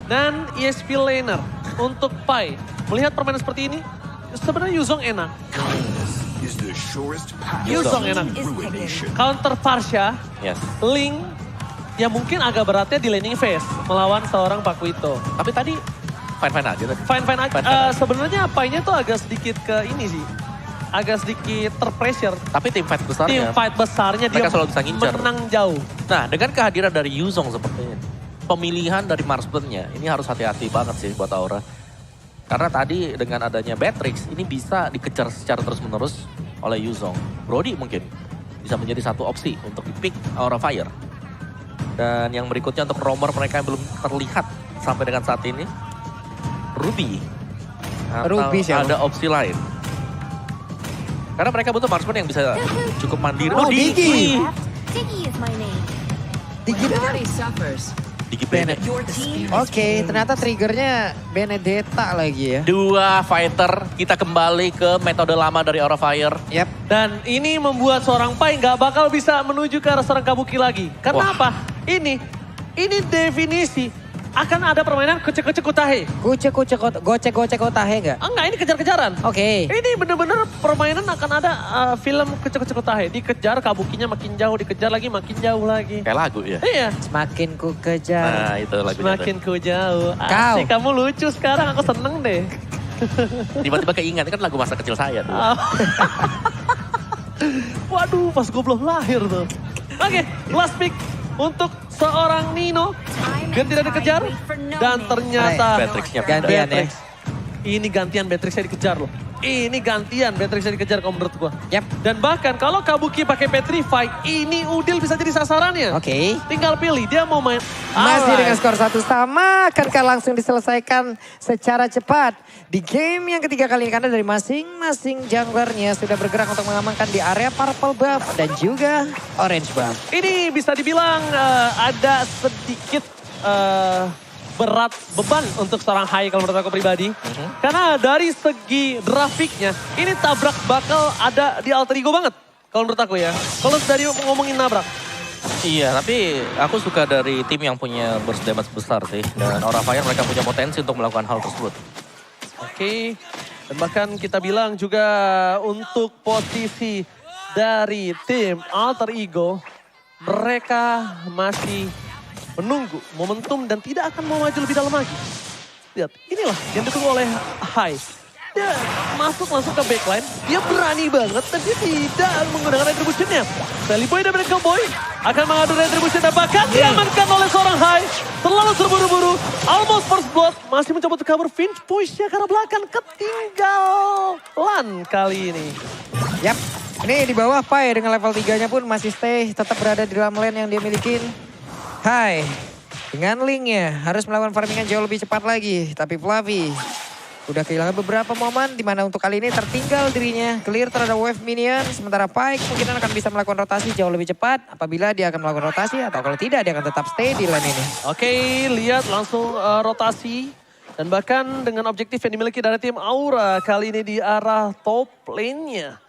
dan ESP laner untuk Pai. Melihat permainan seperti ini, sebenarnya Yuzong enak. Yuzong enak. Counter Parsha, Link, ya mungkin agak beratnya di laning phase melawan seorang Pakuito. Tapi tadi fine-fine aja tadi. Fine-fine aja. Sebenarnya Pai-nya tuh agak sedikit ke ini sih. Agak sedikit terpressure. Tapi tim fight besarnya. Tim fight besarnya dia selalu bisa ngincer. menang jauh. Nah dengan kehadiran dari Yuzong seperti ini. Pemilihan dari marksman-nya ini harus hati-hati banget sih buat Aura. Karena tadi dengan adanya Beatrix ini bisa dikejar secara terus-menerus oleh Yuzong. Brody mungkin bisa menjadi satu opsi untuk di-pick Aura Fire. Dan yang berikutnya untuk roamer mereka yang belum terlihat sampai dengan saat ini. Ruby. Atau ada opsi lain. Karena mereka butuh marksman yang bisa cukup mandiri. Oh, Digi. Digi Bennett. Oke, ternyata triggernya Benedetta lagi ya. Dua fighter, kita kembali ke metode lama dari Aura Fire. Yap. Dan ini membuat seorang Pai nggak bakal bisa menuju ke arah seorang Kabuki lagi. Karena apa? Ini definisi akan ada permainan kucek-kucek kutahe. Gocek-gocek otahe nggak? Enggak, ini kejar-kejaran. Oke. Ini bener-bener permainan akan ada film kucek-kucek kutahe. Dikejar, Kabukinya makin jauh, dikejar lagi, makin jauh lagi. Kayak lagu ya? Iya. Semakin ku kejar. Nah itu lagunya. Semakin ku jauh. Asik, kamu lucu sekarang, aku seneng deh. Tiba-tiba keingat, kan lagu masa kecil saya tuh. Waduh, pas gue belum lahir tuh. Oke, last pick untuk seorang Nino. Gantian dikejar. Dan ternyata Beatrixnya gantian ya. Ini gantian Beatrixnya dikejar loh. Ini gantian Beatrixnya dikejar kalau menurut gua. Yap. Dan bahkan kalau Kabuki pakai Petrify, ini Udil bisa jadi sasarannya. Oke. Tinggal pilih dia mau main. Masih Alright. dengan skor 1 sama, akankah langsung diselesaikan secara cepat di game yang ketiga kali ini karena dari masing-masing junglernya sudah bergerak untuk mengamankan di area purple buff dan juga orange buff. Ini bisa dibilang ada sedikit berat beban untuk seorang Hai kalau menurut aku pribadi. Karena dari segi grafiknya, ini tabrak bakal ada di alter ego banget. Kalau menurut aku ya. Kalau dari ngomongin nabrak. Iya, tapi aku suka dari tim yang punya burst damage besar sih. Dan Aura Fire mereka punya potensi untuk melakukan hal tersebut. Oke. Dan bahkan kita bilang juga untuk posisi dari tim alter ego, mereka masih menunggu momentum dan tidak akan mau maju lebih dalam lagi. Lihat, inilah yang ditunggu oleh Hai. Dia masuk langsung ke backline, dia berani banget dan dia tidak menggunakan retribution-nya. Sally Boy dan Black Cowboy akan mengadu retribution dan bahkan diamankan oleh seorang Hai. Terlalu terburu-buru, almost first blood, masih mencoba untuk cover Finch push-nya karena belakang ketinggalan kali ini. Yap, ini di bawah Pai dengan level 3-nya pun masih stay, tetap berada di dalam lane yang dia milikin. Hai, dengan Link-nya harus melakukan farmingan jauh lebih cepat lagi. Tapi Fluffy udah kehilangan beberapa momen di mana untuk kali ini tertinggal dirinya. Clear terhadap wave minion, sementara Pai kemungkinan akan bisa melakukan rotasi jauh lebih cepat. Apabila dia akan melakukan rotasi atau kalau tidak dia akan tetap stay di lane ini. Oke, lihat langsung rotasi. Dan bahkan dengan objektif yang dimiliki dari tim Aura kali ini di arah top lane-nya.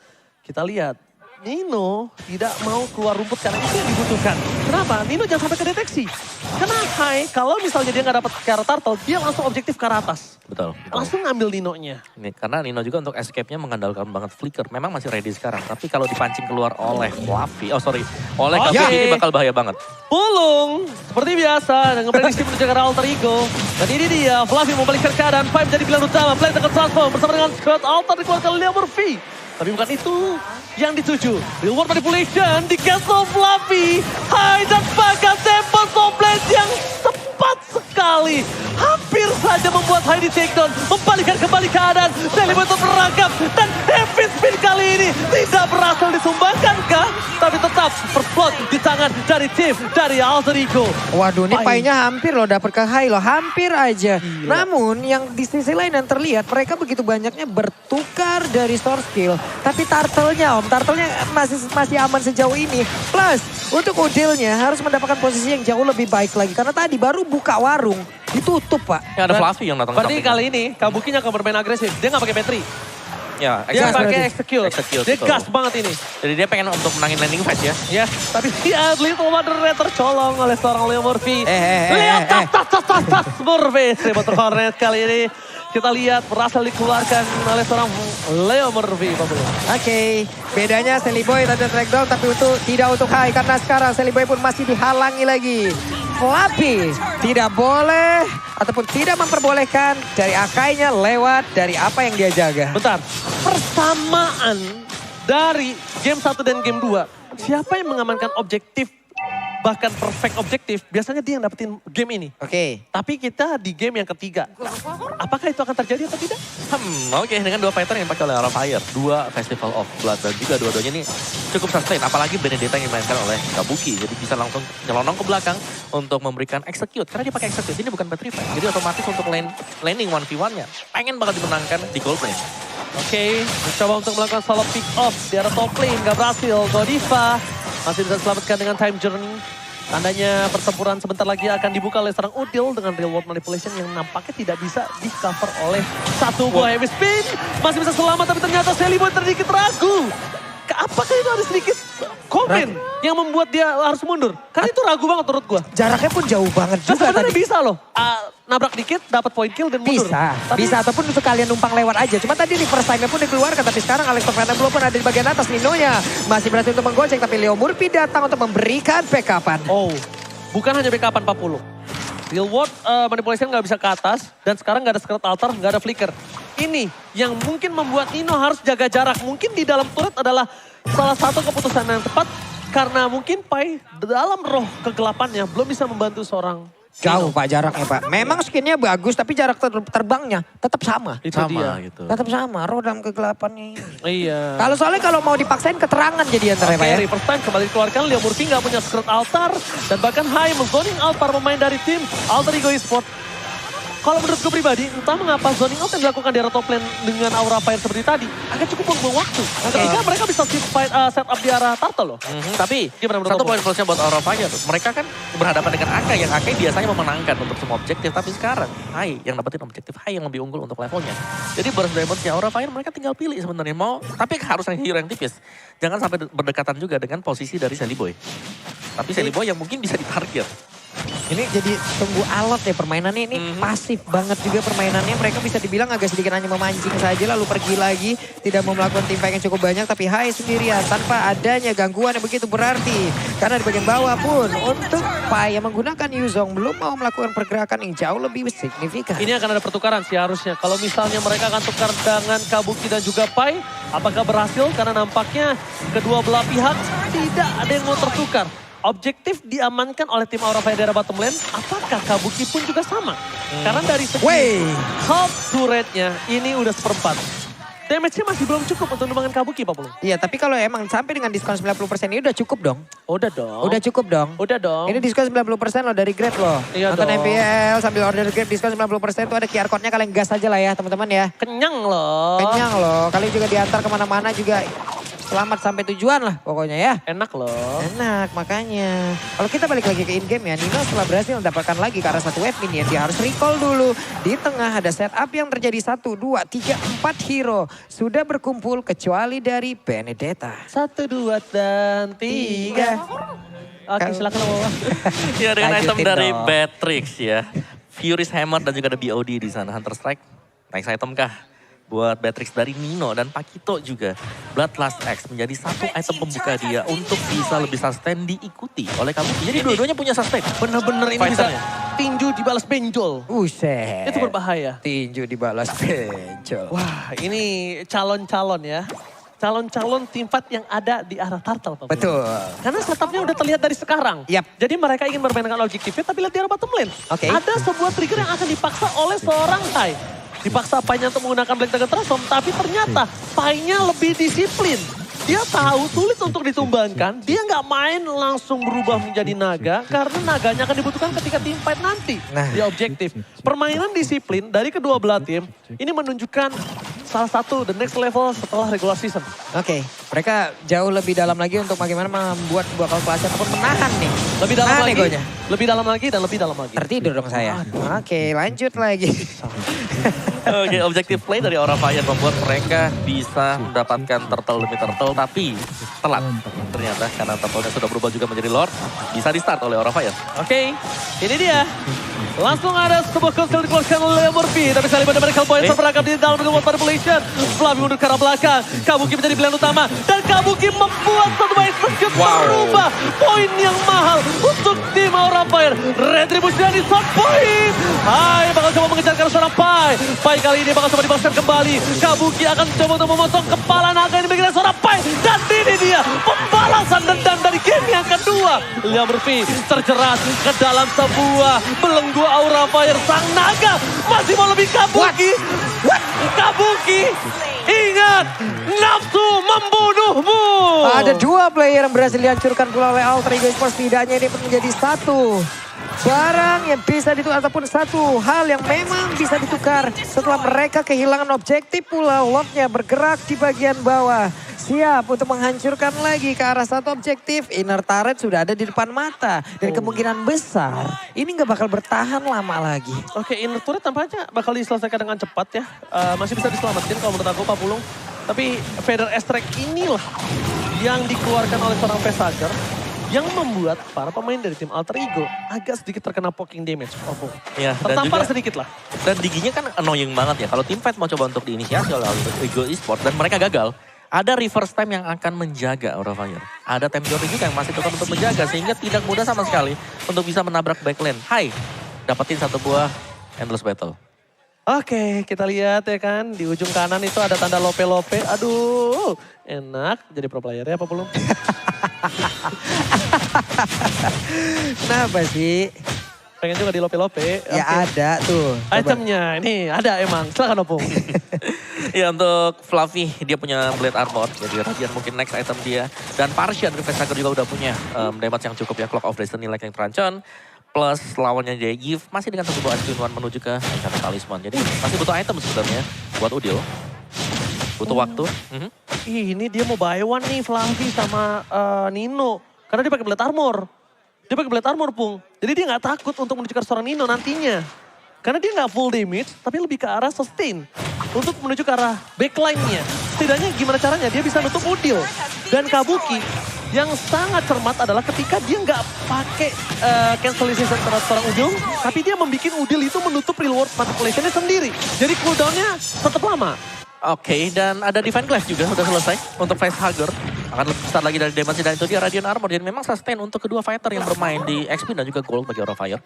Kita lihat. Nino tidak mau keluar rumput karena itu yang dibutuhkan. Kenapa? Nino jangan sampai kedeteksi. Karena Hai, kalau misalnya dia nggak dapat ke arah turtle, dia langsung objektif ke arah atas. Betul. Langsung ngambil Nino-nya. Ini, karena Nino juga untuk escape-nya mengandalkan banget flicker. Memang masih ready sekarang. Tapi kalau dipancing keluar oleh Fluffy, oleh Kabuki ini bakal bahaya banget. Pulung, seperti biasa dengan prediksi menuju ke arah alter ego. Dan ini dia, Fluffy membalikkan keadaan. Five menjadi pilihan utama, Play akan transform bersama dengan squad alter dikeluarkan Leo Murphy. Tapi bukan itu yang dituju. Real world manipulation di Castle Fluffy. Hai dan bahkan tempo Soblade yang tepat sekali. Hampir saja membuat Hai di takedown. Membalikkan kembali keadaan. Celebrator merangkap. Dan heavy spin kali ini tidak berhasil disumbangkankah? Tapi tetap first blood di tangan dari tim dari Alter Ego. Waduh, ini Pai-nya hampir loh dapat ke Hai loh. Hampir aja. Namun yang di sisi lain yang terlihat mereka begitu banyaknya bertukar dari source skill. Tapi turtle-nya turtle-nya masih aman sejauh ini. Plus untuk Udilnya harus mendapatkan posisi yang jauh lebih baik lagi. Karena tadi baru buka warung, ditutup Pak. Ya ada Fluffy yang datang. Berarti kali ini Kabukinya akan bermain agresif. Dia nggak pakai battery. Ya, Dia Gas pakai berarti. execute. Execute, Dia betul. gas banget ini. Jadi dia pengen untuk menangin landing phase ya. Ya, tapi si Little Wondernya tercolong oleh seorang Leo Murphy. Eh. Lihat tas Murphy. Motor Hornet kali ini. Kita lihat berhasil dikeluarkan oleh seorang Leo Murphy. Oke, bedanya Sally Boy tadi track down tapi tidak untuk Hai karena sekarang Sally Boy pun masih dihalangi lagi. Flappy tidak boleh ataupun tidak memperbolehkan dari Akainya lewat dari apa yang dia jaga. Bentar, persamaan dari game 1 dan game 2. Siapa yang mengamankan objektif, bahkan perfect objektif, biasanya dia yang dapetin game ini. Oke. Tapi kita di game yang ketiga. Apakah itu akan terjadi atau tidak? Oke, dengan 2 fighter yang dipakai oleh Aura Fire. 2 Festival of Blood dan juga dua-duanya ini cukup sustain. Apalagi Benedetta yang dimainkan oleh Kabuki. Jadi bisa langsung nyelonong ke belakang untuk memberikan execute. Karena dia pakai execute, ini bukan petrify. Jadi otomatis untuk landing 1v1-nya pengen banget dimenangkan di gold lane. Oke, mencoba untuk melakukan solo pick off di arah top lane. Gak berhasil, Godiva masih bisa diselamatkan dengan time journey. Tandanya pertempuran sebentar lagi akan dibuka oleh seorang Udil dengan real world manipulation yang nampaknya tidak bisa di cover oleh satu buah heavy spin. Masih bisa selamat tapi ternyata Sally Boy sedikit ragu. Apakah itu ada sedikit komen yang membuat dia harus mundur? Karena itu ragu banget menurut gua. Jaraknya pun jauh banget Nah, juga sebenarnya tadi. bisa loh. Nabrak dikit, dapat point kill dan mundur. Bisa ataupun untuk kalian numpang lewat aja. Cuma tadi di first time-nya pun dikeluarkan, tapi sekarang Alex Fernando pun ada di bagian atas. Ninonya masih berhasil untuk menggocek, tapi Leo Murphy datang untuk memberikan backup-an. Oh, bukan hanya backup 40. Real world manipulation nggak bisa ke atas, dan sekarang nggak ada secret altar, nggak ada flicker. Ini yang mungkin membuat Nino harus jaga jarak. Mungkin di dalam turret adalah salah satu keputusan yang tepat, karena mungkin Pai dalam roh kegelapannya belum bisa membantu seorang Jauh Pak jaraknya Pak. Memang skinnya bagus tapi jarak terbangnya tetap sama. Itu Sama dia. gitu. Tetap sama, roh dalam kegelapannya ini. Iya. Kalau mau dipaksain keterangan jadi antara Pak ya. Oke, reverse time kembali dikeluarkan. Leo Murphy nggak punya secret altar. Dan bahkan Hai zoning out para pemain dari tim Alter Ego Esport. Kalau menurut gue pribadi, entah mengapa zoning out yang dilakukan di arah top lane dengan Aura Fire seperti tadi, agak cukup buang waktu. Ketika mereka bisa set up di arah Turtle loh. Tapi Gimana menurut satu kamu? poin plusnya buat Aura Fire, mereka kan berhadapan dengan Akai yang Akai biasanya memenangkan untuk semua objektif. Tapi sekarang Hai yang dapetin objektif, Hai yang lebih unggul untuk levelnya. Jadi burst damage-nya Aura Fire mereka tinggal pilih sebenarnya mau, tapi harus yang hero yang tipis. Jangan sampai berdekatan juga dengan posisi dari Sally Boy. Tapi Sally Boy yang mungkin bisa ditarget. Ini jadi tunggu alot ya permainannya ini pasif banget juga permainannya. Mereka bisa dibilang agak sedikit hanya memancing saja lalu pergi lagi. Tidak mau melakukan teamfight yang cukup banyak tapi Hai sendirian tanpa adanya gangguan yang begitu berarti. Karena di bagian bawah pun untuk Pai yang menggunakan Yuzong belum mau melakukan pergerakan yang jauh lebih signifikan. Ini akan ada pertukaran sih harusnya. Kalau misalnya mereka akan tukar dengan Kabuki dan juga Pai, apakah berhasil? Karena nampaknya kedua belah pihak tidak ada yang mau tertukar. Objektif diamankan oleh tim Aura Fire dari bottom lane, apakah Kabuki pun juga sama? Karena dari segi health turretnya ini udah seperempat. Damage-nya masih belum cukup untuk numbangin Kabuki, Pak Pulung. Iya tapi kalau emang sampai dengan diskon 90% ini udah cukup dong. Udah dong. Udah cukup dong. Udah dong. Ini diskon 90% loh dari Grab loh. Iya Nonton dong. MPL sambil order Grab diskon 90% tuh ada QR code-nya, kalian gas aja lah ya teman-teman ya. Kenyang loh. Kenyang loh, kalian juga diantar kemana-mana juga selamat sampai tujuan lah pokoknya ya. Enak loh. Enak makanya. Kalau kita balik lagi ke in-game ya, Nino setelah berhasil mendapatkan lagi ke arah satu wave minion, dia harus recall dulu. Di tengah ada setup yang terjadi 1, 2, 3, 4 hero. Sudah berkumpul kecuali dari Benedetta. 1, 2, dan 3. Oke, silakan Bapak. Ya dengan item Lanjutin dari dong. Batrix ya. Furious Hammer dan juga ada BOD di sana. Hunter Strike. Next item kah? Buat Batrix dari Nino dan Pakito juga. Bloodlust X menjadi satu item pembuka dia untuk bisa lebih sustain diikuti oleh kamu. Jadi dua-duanya punya sustain. Bener-bener ini bisa Fighternya. tinju dibalas benjol. Buset. Itu berbahaya. Tinju dibalas bencol. Wah, ini calon-calon ya. Calon-calon tim fight yang ada di arah Turtle. Pak. Betul. Karena setupnya udah terlihat dari sekarang. Yap. Jadi mereka ingin bermain dengan objektifnya tapi lihat di arah bottom lane. Oke. Ada sebuah trigger yang akan dipaksa oleh seorang Hai. Dipaksa Pai-nya untuk menggunakan Black Dragon Transform, tapi ternyata Pai-nya lebih disiplin. Dia tahu sulit untuk ditumbangkan, dia nggak main langsung berubah menjadi naga, karena naganya akan dibutuhkan ketika tim fight nanti. Di objektif. Permainan disiplin dari kedua belah tim, ini menunjukkan salah satu the next level setelah regular season. Oke, mereka jauh lebih dalam lagi untuk bagaimana membuat sebuah kalkulasi ataupun menahan nih. Lebih dalam Menahan lagi, egonya. lebih dalam lagi dan lebih dalam lagi. Tertidur dong saya. Oke, lanjut lagi. Oke, objektif play dari Aura Fire membuat mereka bisa mendapatkan turtle demi turtle, tapi telat ternyata karena turtle-nya sudah berubah juga menjadi Lord. Bisa di start oleh Aura Fire. Oke, ini dia. Langsung ada sebuah kill dikeluarkan oleh Murphy. Tapi sekali pada mereka Boy terperangkap di dalam dengan manipulation. Flavio mundur ke arah belakang. Kabuki menjadi pilihan utama. Dan Kabuki membuat satu execute merubah poin yang mahal untuk tim Aura Fire. Retribution di shot point. Hai, bakal coba mengejar ke seorang Pai. Pai kali ini bakal coba dibalaskan kembali. Kabuki akan coba untuk memotong kepala naga ini bagi seorang Pai. Dan ini dia pembalasan dendam dari game yang kedua. Liam Murphy terjerat ke dalam sebuah belenggu Aura Fire. Sang naga masih mau lebih Kabuki. Kabuki, ingat, nafsu membunuhmu. Ada 2 player yang berhasil dihancurkan pula oleh Alter Ego Esports. Setidaknya ini menjadi satu barang yang bisa ditukar ataupun satu hal yang memang bisa ditukar setelah mereka kehilangan objektif pula. Lordnya bergerak di bagian bawah. Siap untuk menghancurkan lagi ke arah satu objektif. Inner turret sudah ada di depan mata. Dan kemungkinan besar ini nggak bakal bertahan lama lagi. Oke, inner turret tampaknya bakal diselesaikan dengan cepat ya. Masih bisa diselamatkan kalau menurut aku Pak Pulung. Tapi Feather Extract inilah yang dikeluarkan oleh seorang Pesager yang membuat para pemain dari tim Alter Ego agak sedikit terkena poking damage. Ya, tertampar sedikit lah. Dan diginya kan annoying banget ya. Kalau tim fight mau coba untuk diinisiasi oleh Alter Ego Esports dan mereka gagal. Ada reverse time yang akan menjaga Aura Fire. Ada time Jordi juga yang masih tetap untuk menjaga. Sehingga tidak mudah sama sekali untuk bisa menabrak backline. Hai, dapetin satu buah Endless Battle. Oke, kita lihat ya kan. Di ujung kanan itu ada tanda lope-lope. Aduh, enak jadi pro player ya apa belum? Kenapa sih? Pengen juga di lope-lope. Ya Oke. ada tuh. Coba. Itemnya ini ada emang. Silakan Opung. Ya untuk Fluffy dia punya Blade Armor. Jadi Radiant mungkin next item dia. Dan Parsia dari Vesager juga udah punya damage yang cukup ya. Clock of Destiny like yang terancam. Plus lawannya Jaygiv masih dengan satu buah Twin menuju ke Enchanted Talisman. Jadi masih butuh item sebenarnya buat Udil. Butuh waktu. Ini dia mau buy one nih Fluffy sama Nino. Karena dia pakai Blade Armor. Dia pakai Blade Armor, Pung. Jadi dia nggak takut untuk menuju ke seorang Nino nantinya. Karena dia nggak full damage, tapi lebih ke arah sustain. Untuk menuju ke arah backline-nya. Setidaknya gimana caranya dia bisa nutup Udil. Dan Kabuki yang sangat cermat adalah ketika dia nggak pakai cancellation terhadap seorang Udil. Tapi dia membuat Udil itu menutup reward manipulation-nya sendiri. Jadi cooldown-nya tetap lama. Oke, dan ada Divine Glass juga udah selesai untuk Facehugger. Akan lebih besar lagi dari damage dan itu dia Radiant Armor. Jadi memang sustain untuk kedua fighter yang bermain di XP dan juga Gold bagi Aura Fire.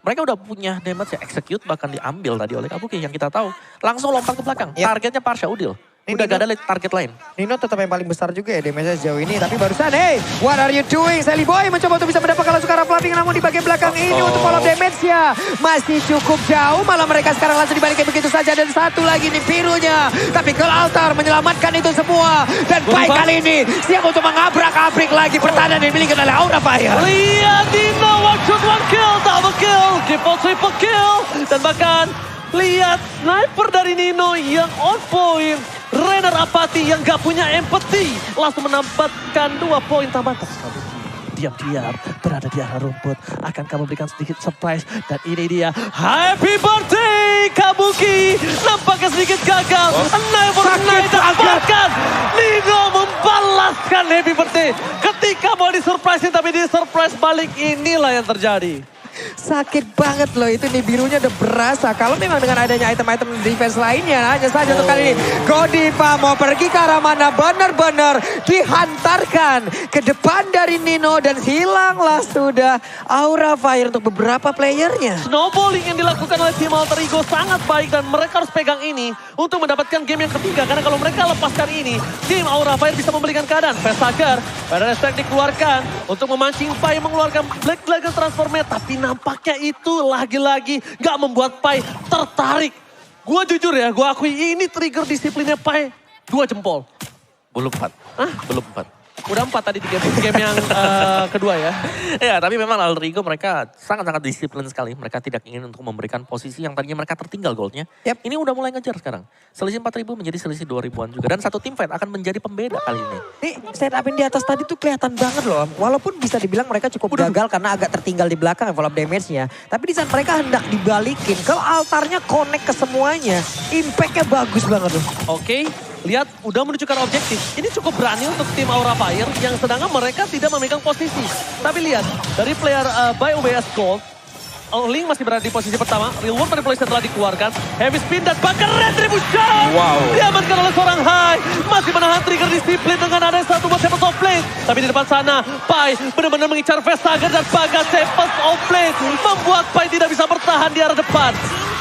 Mereka udah punya damage ya, execute bahkan diambil tadi oleh Kabuki yang kita tahu. Langsung lompat ke belakang, targetnya Parsia Udil. Udah gak ada target lain. Nino tetap yang paling besar juga ya damage sejauh ini. Tapi barusan, hey, what are you doing? Sally Boy mencoba untuk bisa mendapatkan langsung ke arah Fluffy. Namun di bagian belakang ini untuk follow damage-nya. Masih cukup jauh, malah mereka sekarang langsung dibalikin begitu saja. Dan satu lagi nih birunya. Tapi Girl Altar menyelamatkan itu semua. Dan baik kali ini siap untuk mengabrak-abrik lagi pertahanan yang dimiliki oleh Aura Fire. Lihat Nino, one shot, one kill, double kill, triple kill. Dan bahkan lihat sniper dari Nino yang on point. Renner Apati yang gak punya empathy langsung menambahkan 2 poin tambahan. Diam-diam berada di arah rumput. Akan kamu berikan sedikit surprise. Dan ini dia. Happy birthday Kabuki. Nampaknya sedikit gagal. Never mind. Bahkan Nino membalaskan happy birthday. Ketika mau disurprisein tapi di surprise balik, inilah yang terjadi. Sakit banget loh itu nih birunya udah berasa. Kalau memang dengan adanya item-item defense lainnya hanya saja untuk kali ini. Godiva mau pergi ke arah mana benar-benar dihantarkan ke depan dari Nino dan hilanglah sudah Aura Fire untuk beberapa playernya. Snowballing yang dilakukan oleh tim Alter Ego sangat baik dan mereka harus pegang ini untuk mendapatkan game yang ketiga. Karena kalau mereka lepaskan ini, tim Aura Fire bisa memberikan keadaan. Vesager, pada respect dikeluarkan untuk memancing Pai mengeluarkan Black Dragon Transformnya. Tapi nampaknya itu lagi-lagi gak membuat Pai tertarik. Gue jujur ya, gue akui ini trigger disiplinnya Pai 2 jempol. Belum 4. Hah? Belum 4. Udah 4 tadi di game yang kedua ya. Ya, tapi memang Alter Ego mereka sangat-sangat disiplin sekali. Mereka tidak ingin untuk memberikan posisi yang tadinya mereka tertinggal goldnya. Yap. Ini udah mulai ngejar sekarang. Selisih 4.000 menjadi selisih 2.000-an juga. Dan satu tim fight akan menjadi pembeda kali ini. Nih setup di atas tadi tuh kelihatan banget loh. Walaupun bisa dibilang mereka cukup gagal karena agak tertinggal di belakang level up damage-nya. Tapi di saat mereka hendak dibalikin, kalau altarnya connect ke semuanya, impact-nya bagus banget loh. Oke, lihat udah menunjukkan objektif. Ini cukup berani untuk tim Aura Fire yang sedangkan mereka tidak memegang posisi. Tapi lihat, dari player by UBS Gold, Link masih berada di posisi pertama. Real World Manipulation telah dikeluarkan. Heavy spin dan bahkan Retribution. Wow. Diamankan oleh seorang Hai. Masih menahan trigger disiplin dengan ada satu buat Tempest of Blade. Tapi di depan sana, Pai benar-benar mengincar Vestager dan Baga Tempest of Blade. Membuat Pai tidak bisa bertahan di arah depan.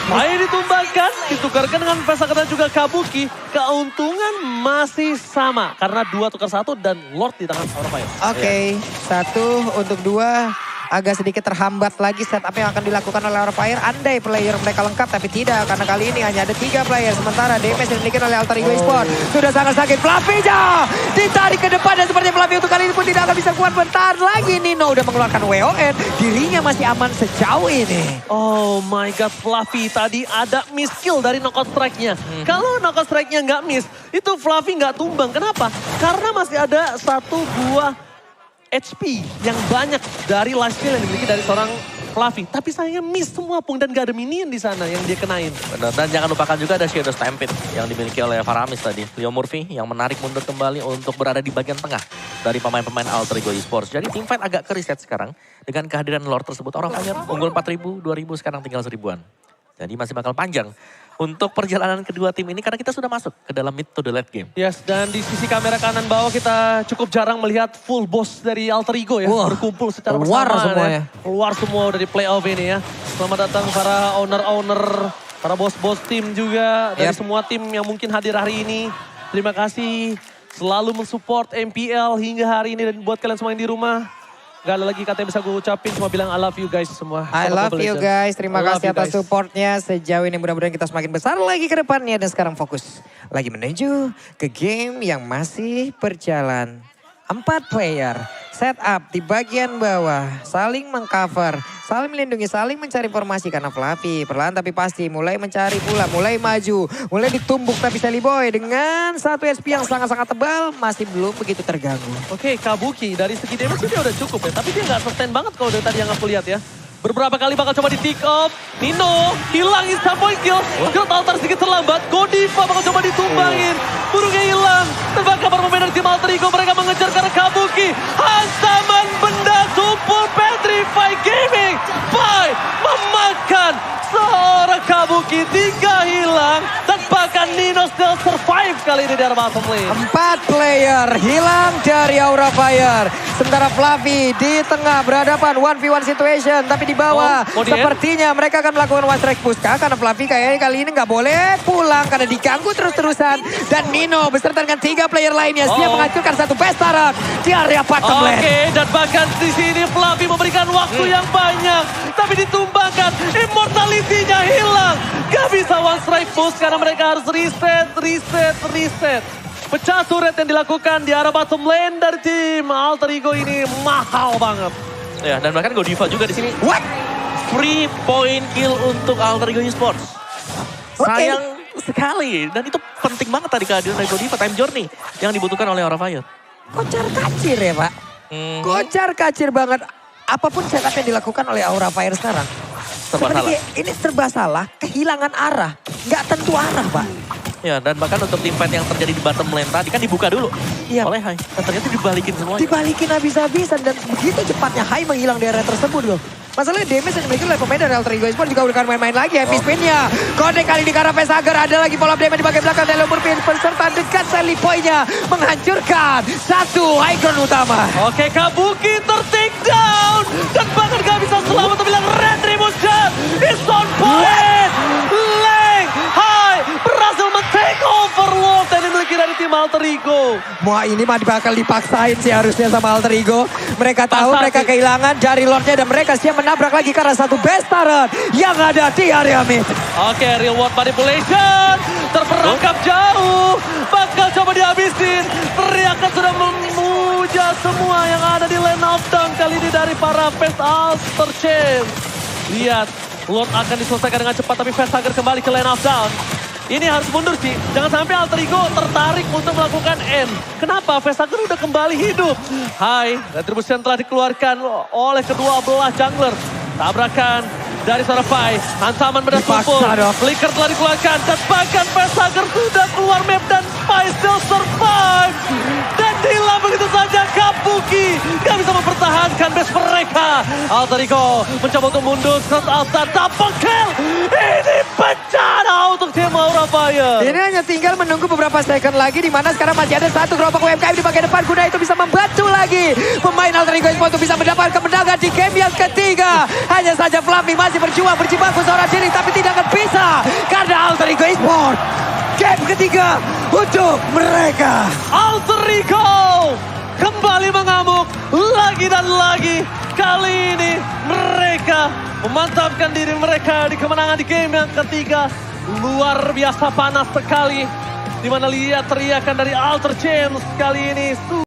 Pai ditumbangkan, ditukarkan dengan Vestager dan juga Kabuki. Keuntungan masih sama. Karena 2 tukar 1 dan Lord di tangan Aura Fire. Oke, 1 untuk 2. Agak sedikit terhambat lagi setup yang akan dilakukan oleh Aura Fire. Andai player mereka lengkap tapi tidak. Karena kali ini hanya ada 3 player. Sementara damage yang dimiliki oleh Alter Ego Esports sudah sangat sakit. Fluffy ditarik ke depan dan sepertinya Fluffy untuk kali ini pun tidak akan bisa kuat. Bentar lagi Nino udah mengeluarkan WON. Dirinya masih aman sejauh ini. Oh my god, Fluffy tadi ada miss kill dari knockout strike-nya. Kalau knockout strike-nya nggak miss, itu Fluffy nggak tumbang. Kenapa? Karena masih ada 1 buah HP yang banyak dari last skill yang dimiliki dari seorang Fluffy. Tapi sayangnya miss semua Pung dan gak ada minion di sana yang dia kenain. Benar. Dan jangan lupakan juga ada Shadow Stampede yang dimiliki oleh Faramis tadi. Leo Murphy yang menarik mundur kembali untuk berada di bagian tengah dari pemain-pemain Alter Ego Esports. Jadi tim fight agak kereset sekarang dengan kehadiran Lord tersebut. Aura Fire unggul 4.000, 2.000 sekarang tinggal 1.000-an. Jadi masih bakal panjang untuk perjalanan kedua tim ini karena kita sudah masuk ke dalam mid to the late game. Yes, dan di sisi kamera kanan bawah kita cukup jarang melihat full boss dari Alter Ego ya. Wah, berkumpul secara keluar bersamaan semuanya. ya. Keluar semua dari playoff ini ya. Selamat datang para owner-owner, para bos-bos tim juga. Dari semua tim yang mungkin hadir hari ini. Terima kasih selalu mensupport MPL hingga hari ini. Dan buat kalian semua yang di rumah, gak ada lagi kata yang bisa gue ucapin, cuma bilang I love you guys semua. I love you guys, terima kasih atas support. supportnya sejauh ini. Mudah-mudahan kita semakin besar lagi ke depannya. Dan sekarang fokus lagi menuju ke game yang masih berjalan. 4 player, setup di bagian bawah, saling mengcover, saling melindungi, saling mencari formasi. Karena Fluffy perlahan tapi pasti mulai mencari pula, mulai maju, mulai ditumbuk. Tapi Sally Boy dengan 1 SP yang sangat-sangat tebal masih belum begitu terganggu. Oke, Kabuki dari segi damage dia udah cukup ya. Tapi dia nggak sustain banget kalau dari tadi yang aku lihat ya. Beberapa kali bakal coba di pick up. Nino hilang instant point kill. Growth Altar sedikit terlambat. Godiva bakal coba ditumbangin. Burungnya hilang. Tebak kabar pemain dari tim Alter Ego. Mereka mengejar karena Kabuki. Hantaman benda tumpul Petrify Gaming. Pai memakan seorang Kabuki. 3 hilang. Dan bahkan Nino still survive kali ini di arah bottom lane. 4 player hilang dari Aura Fire. Sementara Fluffy di tengah berhadapan 1v1 situation. Tapi di bawah sepertinya mereka akan melakukan one strike pushka. Karena Fluffy kayaknya kali ini nggak boleh pulang. Karena diganggu terus-terusan. Dan Nino beserta dengan 3 player lainnya siap menghancurkan satu pesta di area bottom lane. Oke, dan bahkan di sini Fluffy memberikan waktu yang banyak. Tapi ditumbangkan, immortality-nya hilang. Gak bisa one strike push karena mereka harus reset. Pecah turret yang dilakukan di arah bottom lane dari tim Alter Ego ini mahal banget. Ya, dan bahkan Godiva juga di sini. What? Free point kill untuk Alter Ego Esports. Sayang sekali. Dan itu penting banget tadi kehadiran dari Godiva. Time Journey yang dibutuhkan oleh Aura Fire. Kocar kacir ya Pak. Kocar kacir banget. Apapun setup yang dilakukan oleh Aura Fire sekarang. Serba salah. Ini serba salah, kehilangan arah. Nggak tentu arah Pak. Ya, dan bahkan untuk tim fight yang terjadi di bottom lane tadi kan dibuka dulu oleh Hai. Dan ternyata dibalikin semuanya. Dibalikin habis-habisan dan begitu cepatnya Hai menghilang di area tersebut loh. Masalahnya damage yang dimiliki oleh pemain dari Alter Ego Esports juga udah main-main lagi. Happy spin-nya. Kode kali di Karape Sagar ada lagi follow up damage di bagian belakang. Dan Lumurpin peserta dekat Sally Boy-nya menghancurkan satu icon utama. Oke, Kabuki ter-take down. Dan bahkan gak bisa selamat tapi bilang Retribution is on point. Leng Hai berhasil men-take over Lord yang dimiliki dari tim Alter Alter Ego. Wah ini mah bakal dipaksain sih harusnya sama Alter Ego. Mereka tahu Pasal mereka sih. kehilangan dari Lordnya dan mereka siap menabrak lagi karena satu best turret yang ada di area mid. Oke, real world manipulation. Terperangkap jauh. Bakal coba dihabisin. Teriakan sudah memuja semua yang ada di lane of down. Kali ini dari para fans Alter Chains. Lihat, Lord akan diselesaikan dengan cepat. Tapi Vestager kembali ke lane of down. Ini harus mundur sih. Jangan sampai Alter Ego tertarik untuk melakukan end. Kenapa? Vestager udah kembali hidup. Hai, retribusi yang telah dikeluarkan oleh kedua belah jungler. Tabrakan dari Sarafai. Hantaman berkumpul. Dipaksa dong. Flicker telah dikeluarkan. Dan bahkan Vestager sudah keluar map dan Pai still survive. Dan hilang begitu saja Kabuki. Gak bisa mempertahankan base mereka. Alter Ego mencoba untuk mundur. Cross outside. Double kill. Ini bencana untuk tim Aura Fire. Ini hanya tinggal menunggu beberapa second lagi di mana sekarang masih ada satu gerobak UMKM di bagian depan. Guna itu bisa membantu lagi pemain Alter Ego Esports untuk bisa mendapatkan kemenangan di game yang ketiga. Hanya saja Fluffy masih berjuang berjibaku seorang diri tapi tidak akan bisa karena Alter Ego Esports game ketiga untuk mereka. Alter Ego kembali mengamuk lagi dan lagi. Kali ini mereka memantapkan diri mereka di kemenangan di game yang ketiga. Luar biasa panas sekali. Dimana lihat teriakan dari Alter Chains kali ini.